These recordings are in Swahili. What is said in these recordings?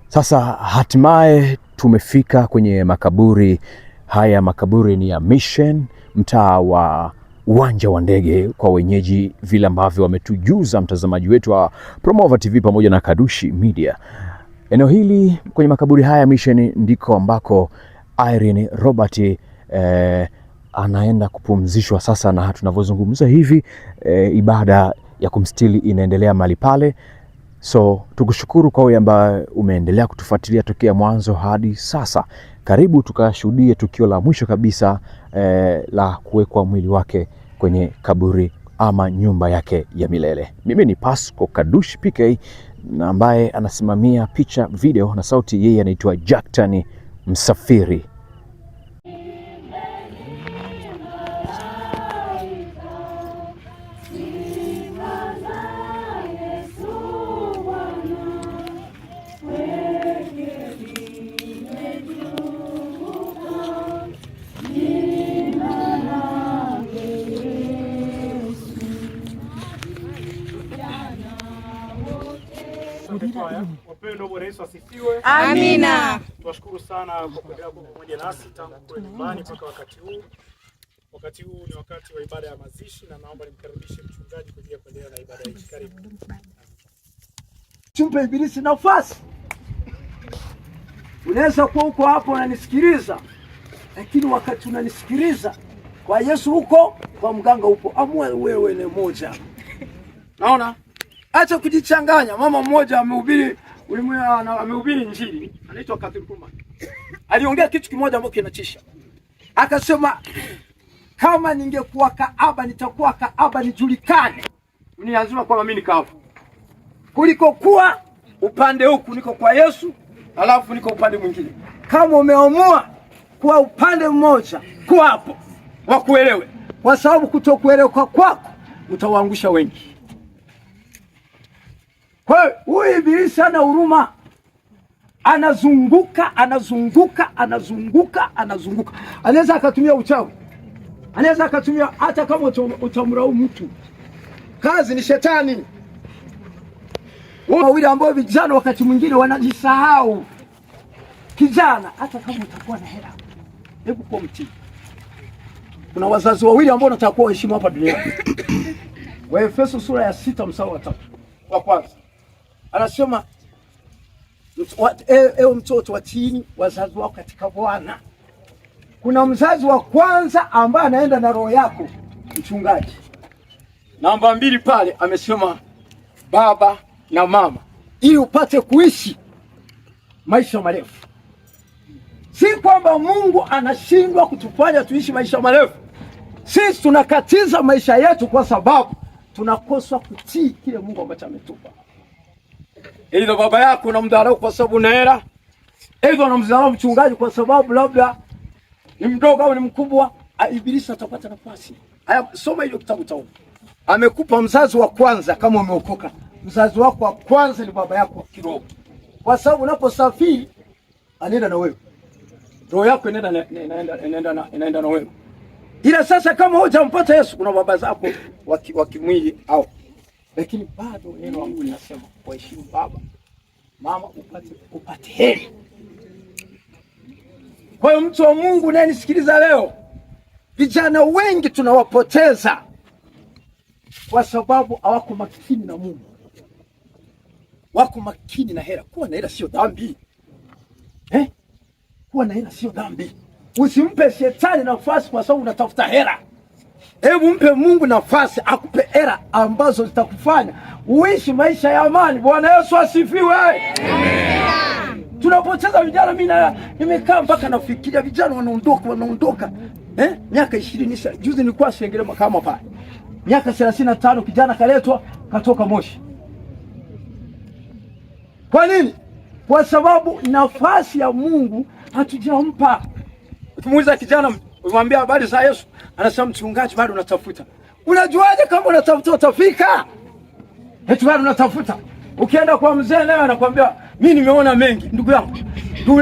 Sasa hatimaye tumefika kwenye makaburi haya. Makaburi ni ya Mission, mtaa wa Uwanja wa Ndege kwa wenyeji, vile ambavyo wametujuza mtazamaji wetu wa Promova TV pamoja na Kadushi Media. Eneo hili kwenye makaburi haya Mission ndiko ambako Irene Robert anaenda kupumzishwa sasa, na tunavyozungumza hivi ibada ya kumstili inaendelea mahali pale. So tukushukuru kwa wewe ambaye umeendelea kutufuatilia tokea mwanzo hadi sasa. Karibu tukashuhudie tukio la mwisho kabisa la kuwekwa mwili wake kwenye kaburi ama nyumba yake ya milele. Mimi ni Pasco Kadushi PK, na ambaye anasimamia picha, video na sauti yeye anaitwa Jackton Msafiri. Wapendwa, Bwana Yesu asifiwe. Amina. Tunashukuru sana kwa kuendelea kuwa pamoja nasi tangu kule nyumbani mpaka wakati huu. Wakati huu ni wakati wa ibada ya mazishi, na naomba nimkaribishe mchungaji kwa ajili ya kuendelea na ibada hii. Karibu. Tumpe ibilisi nafasi. Unaweza kuwa uko hapo unanisikiliza, lakini wakati unanisikiliza kwa Yesu huko, kwa mganga huko, amua wewe ni moja. Naona? Acha kujichanganya. Mama mmoja amehubiri amehubiri Injili, anaitwa Catherine Kuhlman. Aliongea kitu kimoja ambacho kinachisha. Akasema kama ningekuwa Kaaba nitakuwa Kaaba nijulikane. Ni lazima kwamba mimi ni Kaaba. Kuliko kuwa upande huku niko kwa Yesu, alafu niko upande mwingine. Kama umeamua kuwa upande mmoja, kuwa hapo wakuelewe. Kwa sababu kutokuelewa kwako utawaangusha wengi. Kwa hiyo huyu ibilisi ana huruma, anazunguka. Anaweza akatumia uchawi, anaweza akatumia hata kama utamrau mtu. Kazi ni shetani. Wawili ambao vijana wakati mwingine wanajisahau. Kijana, hata kama utakuwa na hela, hebu kwa mtii. Kuna wazazi wawili ambao wanataka kuwa heshima hapa duniani. Waefeso sura ya 6 mstari wa 3. Wa kwanza anasema, ewe mtoto wa chini wazazi wako katika Bwana. Kuna mzazi wa kwanza ambaye anaenda na roho yako, mchungaji. Namba 2 pale amesema baba na mama, ili upate kuishi maisha marefu. Si kwamba Mungu anashindwa kutufanya tuishi maisha marefu. Sisi tunakatiza maisha yetu kwa sababu tunakosa kutii kile Mungu ambacho ametupa. Either baba yako unamdharau kwa sababu una hela, either unamdharau mchungaji kwa sababu labda ni mdogo au ni mkubwa, ibilisi atapata nafasi. Haya, soma hiyo kitabu cha Ufunuo. Amekupa mzazi wa kwanza kama umeokoka. Mzazi wako wa kwanza ni baba yako wa kiroho. Kwa sababu unaposafiri anaenda na wewe. Roho yako inaenda na wewe. Ila sasa kama hujampata Yesu, kuna baba zako wa kimwili au, lakini bado neno la Mungu linasema waheshimu baba, mama, upate heri. Kwa hiyo mtu wa Mungu unayenisikiliza leo, vijana wengi tunawapoteza kwa sababu hawako makini na Mungu. Wako makini na hela. Kuwa na hela sio dhambi. Kuwa na hela sio dhambi. Usimpe shetani nafasi kwa sababu unatafuta hela. Hebu mpe Mungu nafasi akupe hela ambazo zitakufanya uishi maisha ya amani. Bwana Yesu asifiwe. Amen. Tunapoteza vijana. Mimi nimekaa mpaka nafikiria vijana wanaondoka. Miaka 20 juzi nilikuwa Sengerema kama pale. Miaka 35 kijana kaletwa katoka Moshi. Kwa nini? Kwa sababu nafasi ya Mungu hatujampa. Ukimuuliza kijana, umwambia habari za Yesu, anasema mchungaji bado unatafuta. Unajuaje kama unatafuta utafika? Eti bado unatafuta. Ukienda kwa mzee leo anakuambia mimi nimeona mengi. Ndugu yangu,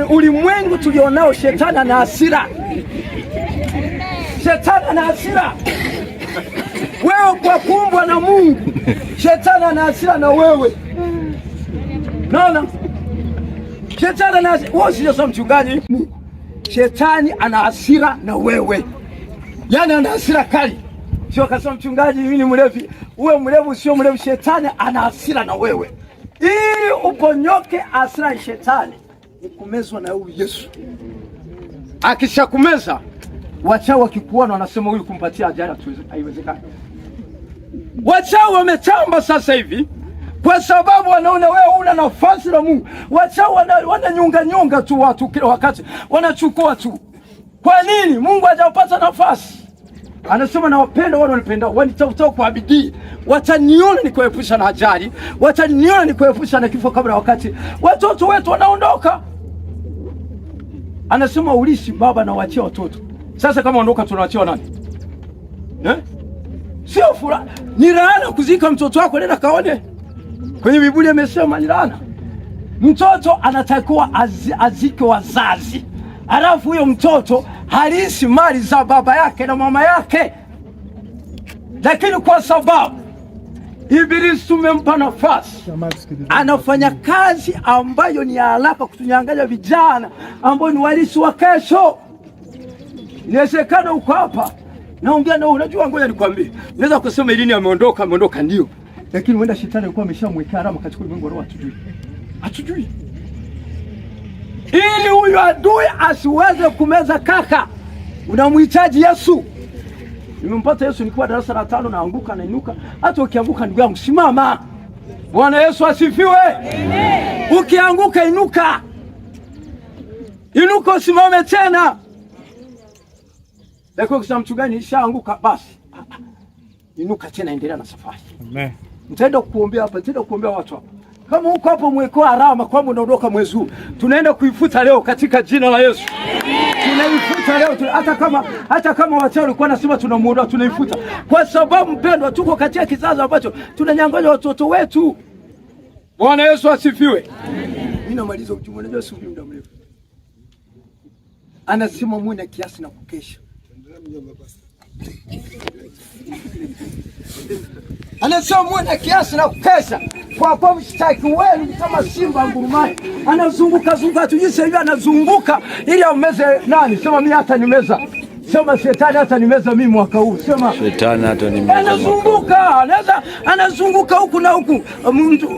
ulimwengu tulionao shetani ana hasira. Shetani ana hasira. Wewe kwa kuumbwa na Mungu, shetani ana hasira na wewe. Naona Shetani ana wewe, sio mchungaji. Shetani ana hasira na wewe, yaani ana hasira kali. Sio kasema mchungaji mimi ni mlevi, uwe mlevi sio mlevi, shetani ana hasira na wewe. Ili uponyoke hasira ya shetani, ukumezwa na huyu Yesu. Akishakumeza, wachawi wakikuona wanasema huyu kumpatia ajira haiwezekani. Wachawi wametamba sasa hivi kwa sababu wanaona wewe una nafasi na Mungu. Wachawi wananyonga tu watu kila wakati, wanachukua tu. Kwa nini? Mungu hajapata nafasi. Anasema na wapenda wale wanipenda, wanitafuta kwa bidii, wataniona nikuepusha na ajali, wataniona nikuepusha na kifo kabla wakati. Watoto wetu wanaondoka. Anasema ulisi baba na waachia watoto. Sasa kama ondoka tunawaachia nani? Sio furaha. Ni laana kuzika mtoto wako, nenda kaone. Kwenye Biblia imesema ni laana. Mtoto anatakiwa azike wazazi. Alafu huyo mtoto halisi mali za baba yake na mama yake. Lakini kwa sababu Ibilisi tumempa nafasi, anafanya kazi ambayo ni haraka kutunyang'anya vijana ambao ni walisi wa kesho. Inawezekana uko hapa naongea na unajua, ngoja nikwambie. Unaweza kusema Elini ameondoka ndio. Lakini huenda shetani alikuwa ameshamwekea alama katika ulimwengu wa roho, hatujui. Ili huyu adui asiweze kumeza kaka, unamhitaji Yesu. Nimempata Yesu nikiwa darasa la 5, naanguka nainuka. Hata ukianguka ndugu yangu simama. Bwana Yesu asifiwe. Amen. Ukianguka inuka. Inuka usimame tena. Lakini ukisema mchungaji nishaanguka basi. Inuka tena, endelea na safari. Amen. Nitaenda kukuombea hapa, nitaenda kukuombea watu hapa. Kama huko hapo mweko alama kwamba unaondoka mwezi huu, tunaenda kuifuta leo katika jina la Yesu. Tunaifuta leo, hata kama wachawi walikuwa nasema tunamuondoa, tunaifuta. Kwa sababu mpendwa, tuko katika kizazi ambacho tunanyang'anya watoto wetu. Bwana Yesu asifiwe. Mimi namaliza ujumbe, unajua si muda mrefu. Anasema muwe na kiasi na kukesha. Anasema muwe na kiasi na kukesha. Kwa sababu mshtaki wenu kama simba ngurumaye, anazunguka tujise hivi, anazunguka ili ameze nani? Sema mimi hata nimeza. Sema shetani hata nimeza mimi mwaka huu. Sema shetani hata nimeza. Anazunguka huku na huku.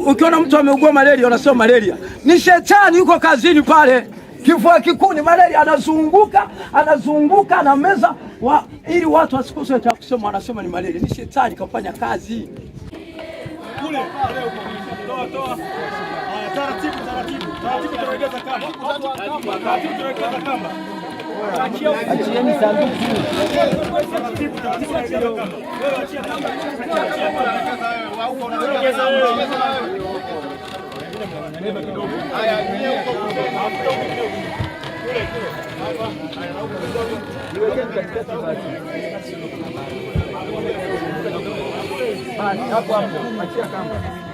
Ukiona mtu ameugua malaria, unasema malaria. Ni shetani yuko kazini pale. Kifua kikuu ni malaria, anazunguka na meza ili watu wasikose cha kusema, wanasema ni malaria. Ni shetani kafanya kazi. Kule toa. Taratibu tunaongeza kamba. Tunaongeza kamba. Achieni sanduku. Hapo achia kamba.